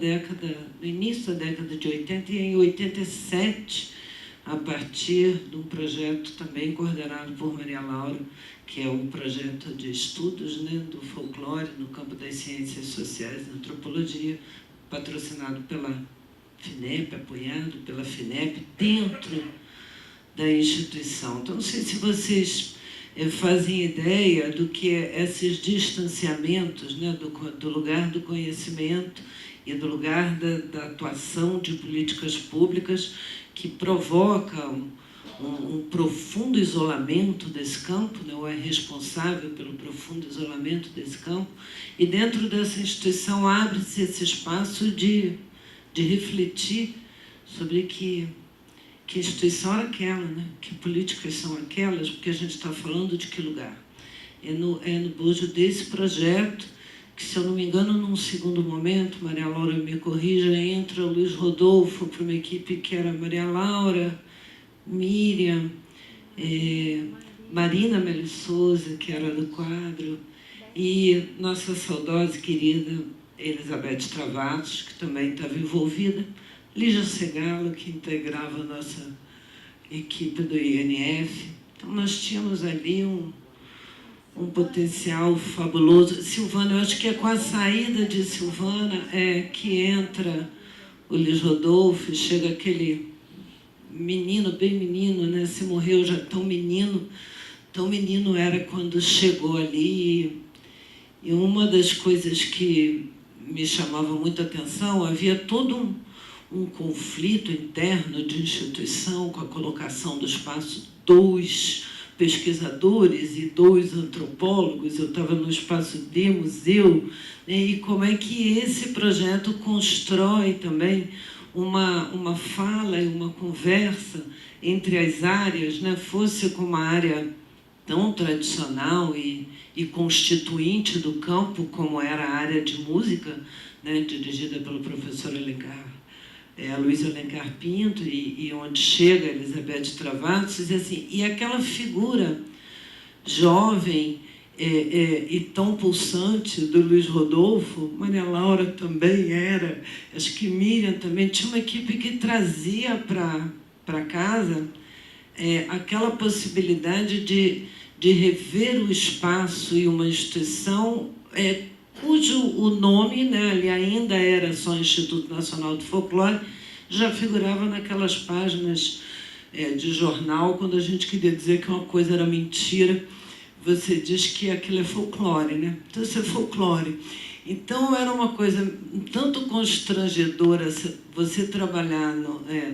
E: início da década de 80, e em 87, a partir de um projeto também coordenado por Maria Laura, que é um projeto de estudos, né, do folclore no campo das ciências sociais, da antropologia, patrocinado pela FINEP, apoiado pela FINEP, dentro da instituição. Então, não sei se vocês fazem ideia do que esses distanciamentos, né, do lugar do conhecimento e do lugar da atuação de políticas públicas, que provocam um profundo isolamento desse campo, né, ou é responsável pelo profundo isolamento desse campo, e dentro dessa instituição abre-se esse espaço de refletir sobre que instituição é aquela, né, que políticas são aquelas, porque a gente está falando de que lugar. É no bojo desse projeto que, se eu não me engano, num segundo momento, Maria Laura me corrija, entra o Luiz Rodolfo para uma equipe que era Maria Laura, Miriam, Marina Meli Souza, que era do quadro, e nossa saudosa e querida Elizabeth Travassos, que também estava envolvida, Lígia Segalo, que integrava a nossa equipe do INF. Então, nós tínhamos ali um potencial fabuloso. Silvana, eu acho que é com a saída de Silvana que entra o Luiz Rodolfo, chega aquele menino, bem menino, né? Se morreu já tão menino era quando chegou ali. E uma das coisas que me chamava muita atenção, havia todo um conflito interno de instituição com a colocação do espaço 2 pesquisadores e 2 antropólogos. Eu estava no espaço de museu, né? E como é que esse projeto constrói também uma fala e uma conversa entre as áreas, né? Fosse com uma área tão tradicional e constituinte do campo como era a área de música, né? Dirigida pelo professor Luiz Alencar Pinto, e onde chega Elizabeth Travassos, e aquela figura jovem e tão pulsante do Luiz Rodolfo. Maria Laura também era, acho que Miriam também, tinha uma equipe que trazia para casa aquela possibilidade de rever o espaço e uma instituição cujo o nome, né, ali ainda era só Instituto Nacional do Folclore, já figurava naquelas páginas de jornal, quando a gente queria dizer que uma coisa era mentira, você diz que aquilo é folclore, né? Então, isso é folclore. Então, era uma coisa um tanto constrangedora você trabalhar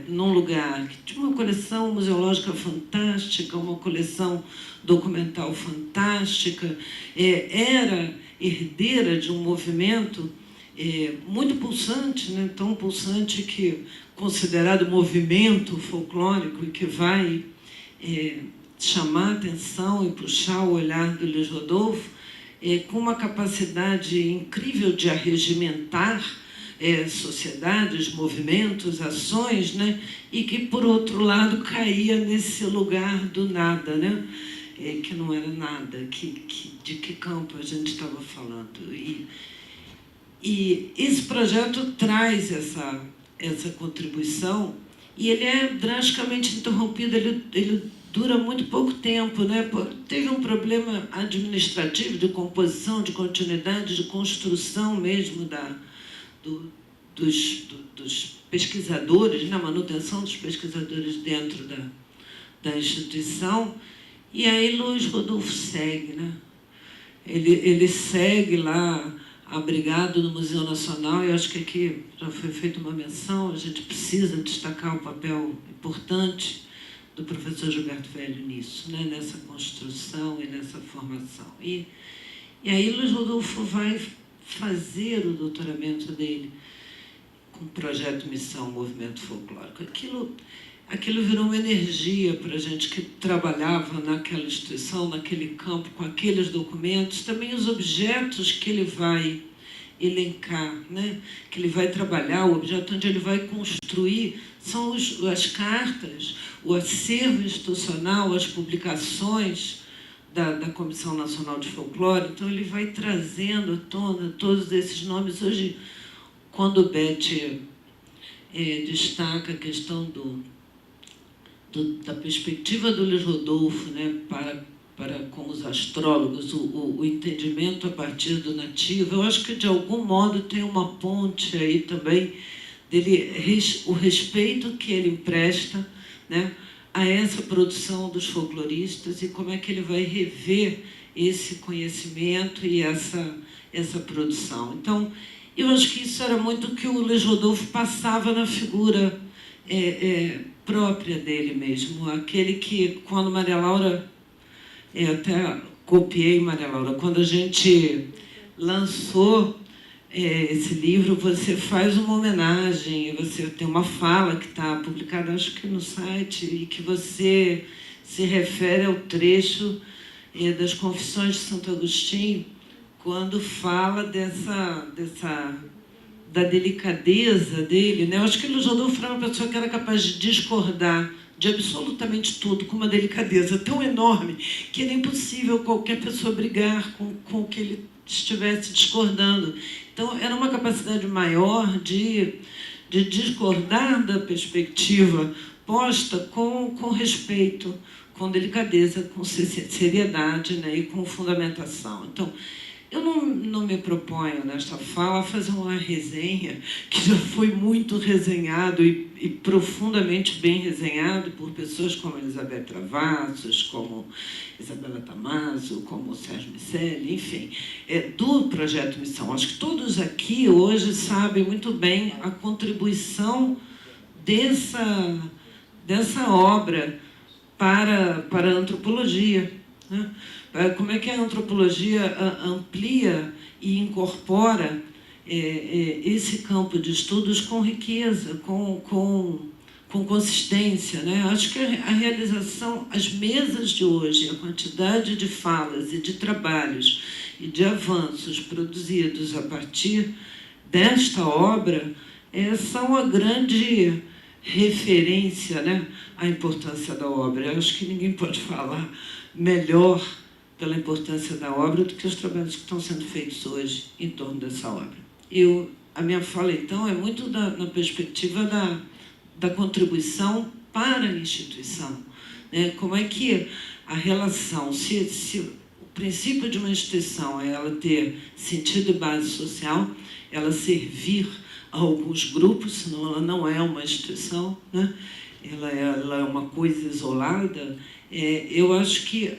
E: num lugar que tinha uma coleção museológica fantástica, uma coleção documental fantástica, era herdeira de um movimento muito pulsante, né? Tão pulsante que considerado movimento folclórico e que vai chamar a atenção e puxar o olhar do Luiz Rodolfo, com uma capacidade incrível de arregimentar sociedades, movimentos, ações, né? E que, por outro lado, caía nesse lugar do nada, né? Que não era nada, de que campo a gente estava falando. E esse projeto traz essa contribuição, e ele é drasticamente interrompido, ele dura muito pouco tempo, né? Teve um problema administrativo de composição, de continuidade, de construção mesmo dos pesquisadores, na manutenção dos pesquisadores dentro da instituição. E aí Luiz Rodolfo segue, né? Ele segue lá, abrigado no Museu Nacional, e eu acho que aqui já foi feita uma menção, a gente precisa destacar o papel importante do professor Gilberto Velho nisso, né? Nessa construção e nessa formação. E aí Luiz Rodolfo vai fazer o doutoramento dele com o projeto Missão Movimento Folclórico. Aquilo virou uma energia para a gente que trabalhava naquela instituição, naquele campo, com aqueles documentos, também os objetos que ele vai elencar, né? Que ele vai trabalhar, o objeto onde ele vai construir, são as cartas, o acervo institucional, as publicações da Comissão Nacional de Folclore. Então, ele vai trazendo à tona todos esses nomes. Hoje, quando o Beth destaca a questão da perspectiva do Luiz Rodolfo, né, para com os astrólogos, o entendimento a partir do nativo, eu acho que, de algum modo, tem uma ponte aí também dele, o respeito que ele empresta, né, a essa produção dos folcloristas e como é que ele vai rever esse conhecimento e essa produção. Então, eu acho que isso era muito o que o Luiz Rodolfo passava na figura própria dele mesmo, aquele que, quando Maria Laura, até copiei Maria Laura, quando a gente lançou esse livro, você faz uma homenagem, você tem uma fala que está publicada, acho que no site, e que você se refere ao trecho das Confissões de Santo Agostinho, quando fala da delicadeza dele, né? Eu acho que o Luiz Rodolfo era uma pessoa que era capaz de discordar de absolutamente tudo, com uma delicadeza tão enorme que era impossível qualquer pessoa brigar com o que ele estivesse discordando. Então, era uma capacidade maior de discordar da perspectiva posta com respeito, com delicadeza, com seriedade, né? E com fundamentação. Então, eu não me proponho, nesta fala, a fazer uma resenha que já foi muito resenhado e profundamente bem resenhado por pessoas como Elizabeth Travassos, como Isabela Tamaso, como Sérgio Miceli, enfim, do Projeto Missão. Acho que todos aqui hoje sabem muito bem a contribuição dessa obra para a antropologia, né? Como é que a antropologia amplia e incorpora esse campo de estudos com riqueza, com consistência, né? Acho que a realização, as mesas de hoje, a quantidade de falas e de trabalhos e de avanços produzidos a partir desta obra são a grande referência, né, à importância da obra. Eu acho que ninguém pode falar melhor pela importância da obra do que os trabalhos que estão sendo feitos hoje em torno dessa obra. A minha fala, então, é muito na perspectiva da contribuição para a instituição, né? Como é que a relação, se o princípio de uma instituição é ela ter sentido e base social, ela servir a alguns grupos, senão ela não é uma instituição, né? Ela é uma coisa isolada. Eu acho que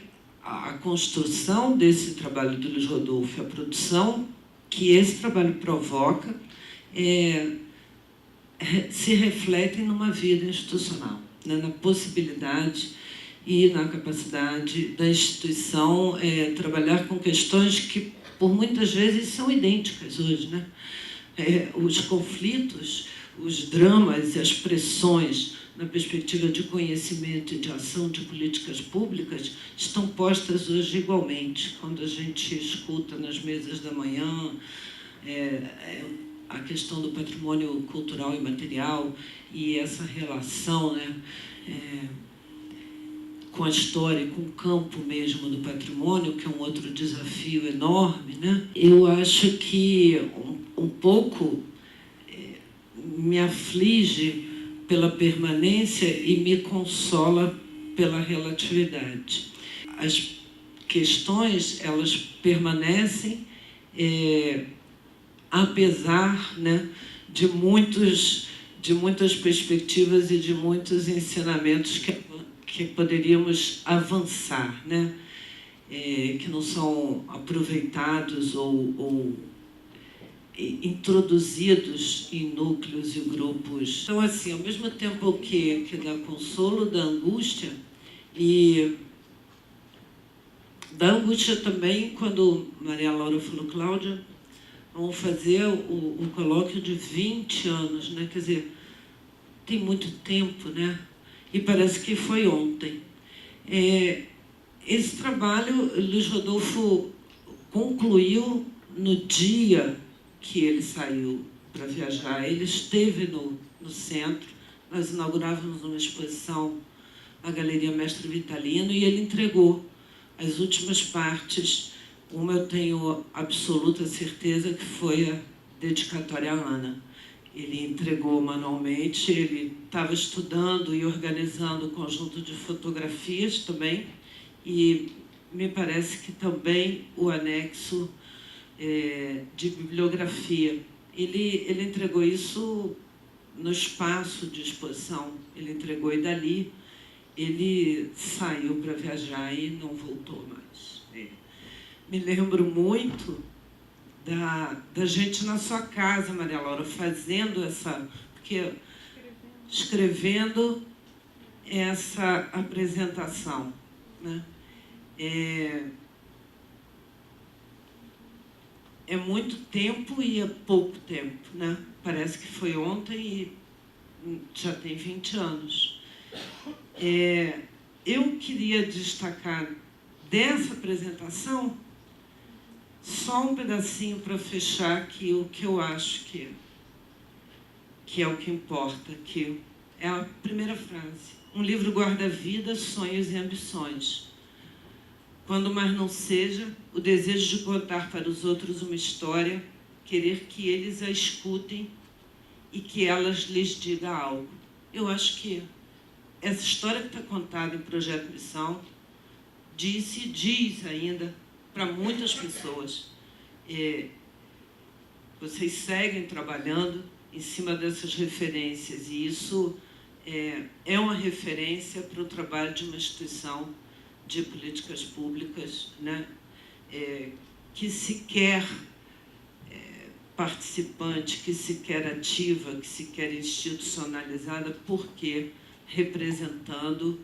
E: a construção desse trabalho do Luiz Rodolfo, a produção que esse trabalho provoca, se refletem numa vida institucional, né? Na possibilidade e na capacidade da instituição trabalhar com questões que, por muitas vezes, são idênticas hoje, né? os conflitos, os dramas e as pressões na perspectiva de conhecimento e de ação de políticas públicas estão postas hoje igualmente. Quando a gente escuta nas mesas da manhã a questão do patrimônio cultural e material e essa relação, né, com a história, com o campo mesmo do patrimônio, que é um outro desafio enorme, né? Eu acho que um pouco me aflige pela permanência e me consola pela relatividade. As questões, elas permanecem apesar, né, de muitas perspectivas e de muitos ensinamentos que poderíamos avançar, né? Que não são aproveitados ou introduzidos em núcleos e grupos. Então, assim, ao mesmo tempo que dá consolo da angústia, e da angústia também, quando Maria Laura falou, Cláudia, vamos fazer o colóquio de 20 anos, né? Quer dizer, tem muito tempo, né? E parece que foi ontem. Esse trabalho, Luiz Rodolfo concluiu no dia que ele saiu para viajar. Ele esteve no centro, nós inaugurávamos uma exposição na Galeria Mestre Vitalino e ele entregou as últimas partes. Uma eu tenho absoluta certeza que foi a dedicatória à Ana. Ele entregou manualmente, ele estava estudando e organizando o conjunto de fotografias também, e me parece que também o anexo de bibliografia. Ele entregou isso no espaço de exposição, ele entregou e dali ele saiu para viajar e não voltou mais. Me lembro muito da gente na sua casa, Maria Laura, fazendo escrevendo essa apresentação, né? É muito tempo e é pouco tempo, né? Parece que foi ontem e já tem 20 anos. Eu queria destacar dessa apresentação só um pedacinho para fechar aqui o que eu acho que é o que importa, que é a primeira frase. Um livro guarda vida, sonhos e ambições. Quando mais não seja, o desejo de contar para os outros uma história, querer que eles a escutem e que elas lhes digam algo. Eu acho que essa história que está contada em Projeto Missão diz ainda para muitas pessoas. Vocês seguem trabalhando em cima dessas referências e isso é uma referência para o trabalho de uma instituição de políticas públicas, né? Que se quer participante, que se quer ativa, que se quer institucionalizada, porque representando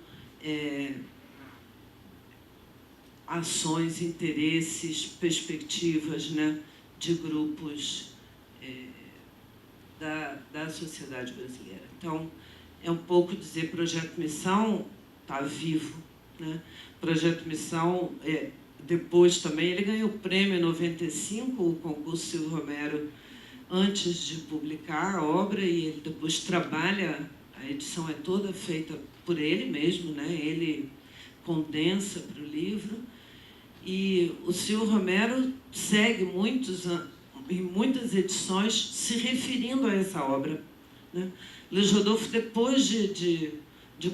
E: ações, interesses, perspectivas, né, de grupos da sociedade brasileira. Então, é um pouco dizer, Projeto Missão está vivo, né? Projeto Missão, depois também, ele ganhou o prêmio em 95, o concurso Silvio Romero, antes de publicar a obra, e ele depois trabalha, a edição é toda feita por ele mesmo, né? Ele condensa para o livro, e o Silvio Romero segue em muitas edições se referindo a essa obra, né? Luiz Rodolfo, depois de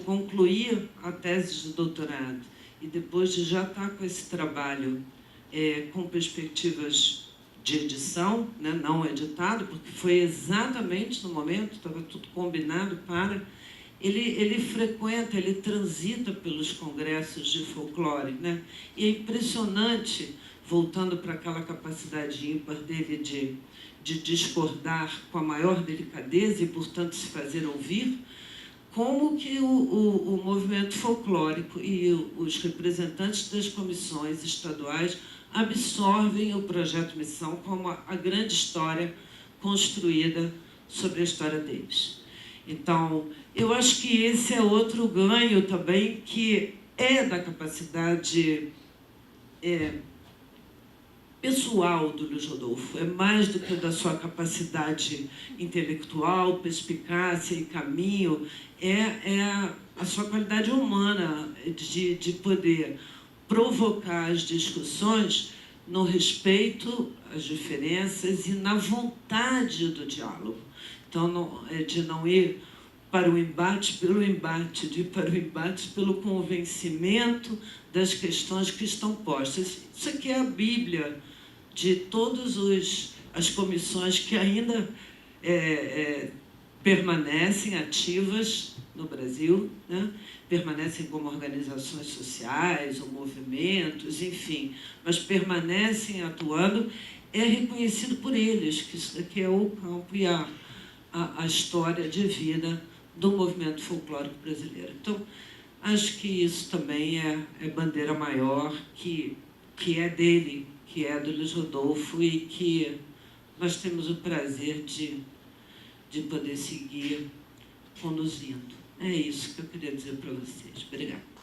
E: concluir a tese de doutorado e depois de já estar com esse trabalho com perspectivas de edição, né, não editado, porque foi exatamente no momento, estava tudo combinado para... Ele frequenta, ele transita pelos congressos de folclore, né? E é impressionante, voltando para aquela capacidade ímpar dele de discordar com a maior delicadeza e, portanto, se fazer ouvir, como que o movimento folclórico e os representantes das comissões estaduais absorvem o Projeto Missão como a grande história construída sobre a história deles. Então, eu acho que esse é outro ganho também, que é da capacidade pessoal do Luiz Rodolfo, é mais do que da sua capacidade intelectual, perspicácia e caminho, é a sua qualidade humana de poder provocar as discussões no respeito às diferenças e na vontade do diálogo. Então, de não ir para o embate pelo embate, de ir para o embate pelo convencimento das questões que estão postas. Isso aqui é a Bíblia de todas as comissões que ainda permanecem ativas no Brasil, né? Permanecem como organizações sociais ou movimentos, enfim, mas permanecem atuando, é reconhecido por eles que isso daqui é o campo e a história de vida do movimento folclórico brasileiro. Então, acho que isso também é bandeira maior, que é dele, que é do Luiz Rodolfo e que nós temos o prazer de poder seguir conduzindo. É isso que eu queria dizer para vocês. Obrigada.